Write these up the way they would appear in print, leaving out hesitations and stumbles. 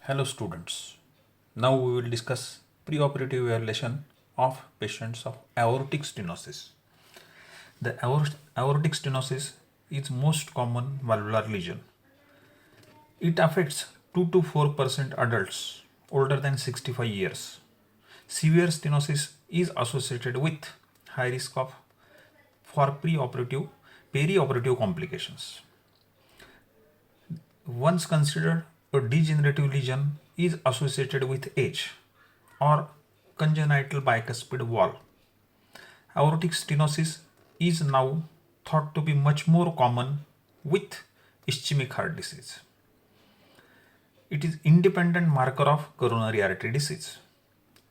Hello students. Now we will discuss preoperative evaluation of patients of aortic stenosis. The aortic stenosis is most common valvular lesion. It affects 2 to 4% adults older than 65 years. Severe stenosis is associated with high risk of for perioperative complications. Once considered, a degenerative lesion is associated with age or congenital bicuspid wall. Aortic stenosis is now thought to be much more common with ischemic heart disease. It is independent marker of coronary artery disease.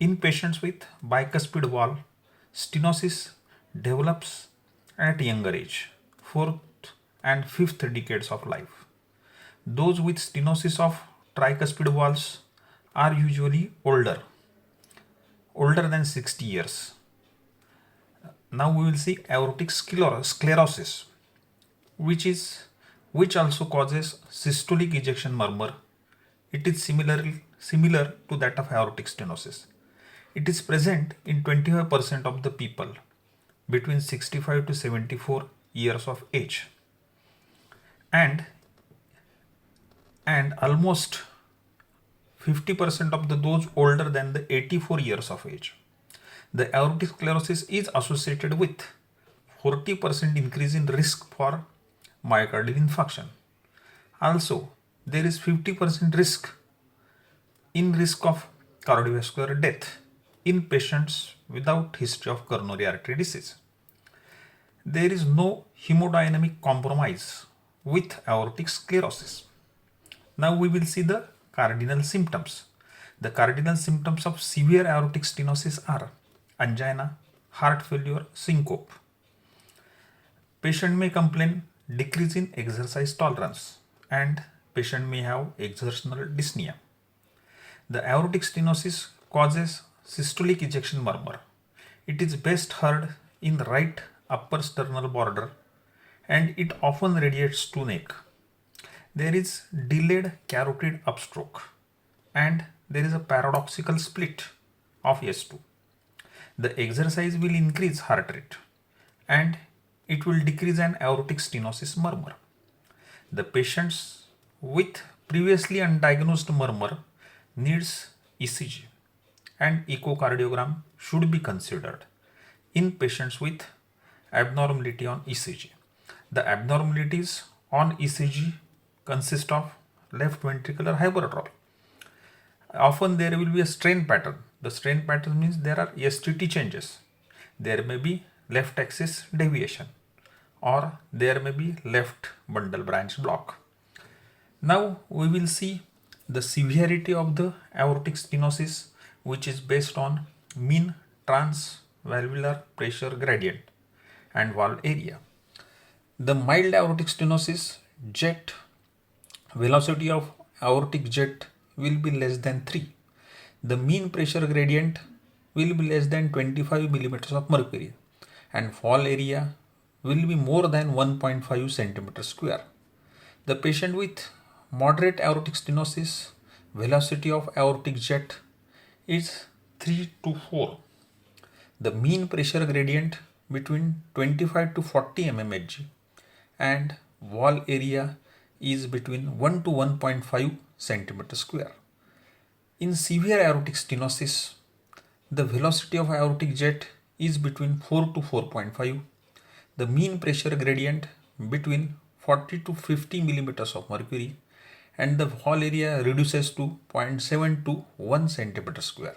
In patients with bicuspid wall, stenosis develops at younger age, 4th and 5th decades of life. Those with stenosis of tricuspid walls are usually older than 60 years. Now we will see aortic sclerosis, which also causes systolic ejection murmur. It is similar to that of aortic stenosis. It is present in 25% of the people between 65 to 74 years of age, and almost 50% of those older than the 84 years of age. The aortic sclerosis is associated with 40% increase in risk for myocardial infarction. Also, there is 50% risk of cardiovascular death in patients without history of coronary artery disease. There is no hemodynamic compromise with aortic sclerosis. Now we will see the cardinal symptoms. The cardinal symptoms of severe aortic stenosis are angina, heart failure, syncope. Patient may complain decrease in exercise tolerance, and patient may have exertional dyspnea. The aortic stenosis causes systolic ejection murmur. It is best heard in the right upper sternal border, and it often radiates to neck. There is delayed carotid upstroke, and there is a paradoxical split of S2. The exercise will increase heart rate, and it will decrease an aortic stenosis murmur. The patients with previously undiagnosed murmur needs ECG, and echocardiogram should be considered in patients with abnormality on ECG. The abnormalities on ECG consist of left ventricular hypertrophy. Often there will be a strain pattern. The strain pattern means there are STT changes. There may be left axis deviation, or there may be left bundle branch block. Now we will see the severity of the aortic stenosis, which is based on mean transvalvular pressure gradient and valve area. The mild aortic stenosis jet velocity of aortic jet will be less than 3. The mean pressure gradient will be less than 25 millimeters of mercury, and fall area will be more than 1.5 centimeter square. The patient with moderate aortic stenosis, velocity of aortic jet is 3 to 4. The mean pressure gradient between 25 to 40 mmHg, and wall area is between 1 to 1.5 centimeter square. In severe aortic stenosis, the velocity of aortic jet is between 4 to 4.5. The mean pressure gradient between 40 to 50 millimeters of mercury, and the wall area reduces to 0.7 to 1 centimeter square.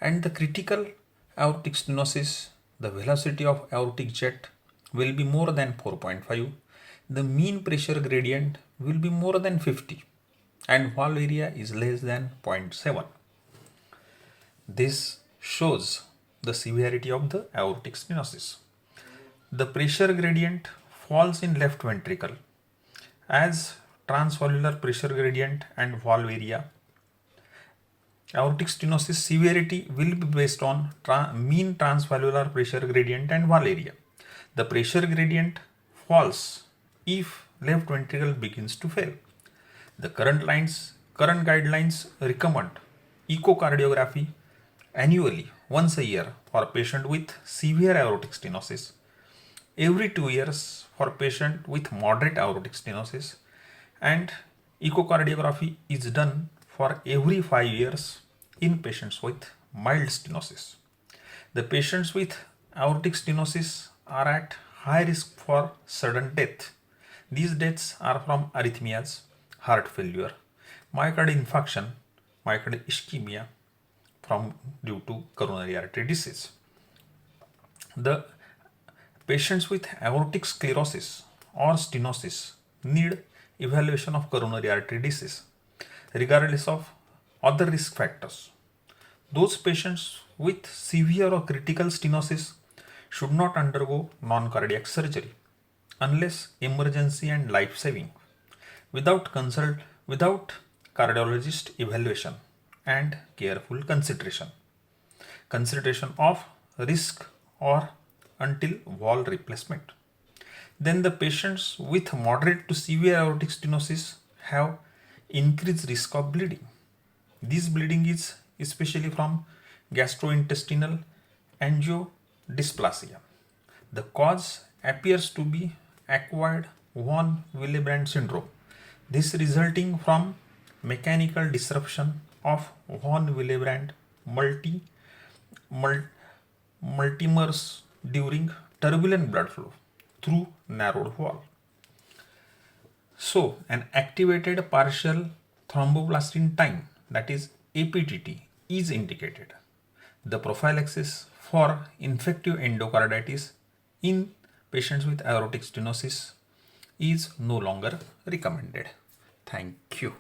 And the critical aortic stenosis, the velocity of aortic jet will be more than 4.5. The mean pressure gradient will be more than 50, and wall area is less than 0.7. This shows the severity of the aortic stenosis. The pressure gradient falls in left ventricle as transvalvular pressure gradient and valve area. Aortic stenosis severity will be based on mean transvalvular pressure gradient and valve area. The pressure gradient falls if left ventricle begins to fail. The current lines Current guidelines recommend echocardiography annually once a year for patient with severe aortic stenosis, every 2 years for patient with moderate aortic stenosis, and echocardiography is done for every 5 years in patients with mild stenosis. The patients with aortic stenosis are at high risk for sudden death. These deaths are from arrhythmias, heart failure, myocardial infarction, myocardial ischemia from due to coronary artery disease. The patients with aortic sclerosis or stenosis need evaluation of coronary artery disease regardless of other risk factors. Those patients with severe or critical stenosis should not undergo non-cardiac surgery unless emergency and life-saving without cardiologist evaluation and careful consideration of risk or until valve replacement. Then the patients with moderate to severe aortic stenosis have increased risk of bleeding. This bleeding is especially from gastrointestinal angiodysplasia. The cause appears to be acquired von Willebrand syndrome. This resulting from mechanical disruption of von Willebrand multimers during turbulent blood flow through narrowed valve. So, an activated partial thromboplastin time, that is APTT, is indicated. The prophylaxis for infective endocarditis in patients with aortic stenosis is no longer recommended. Thank you.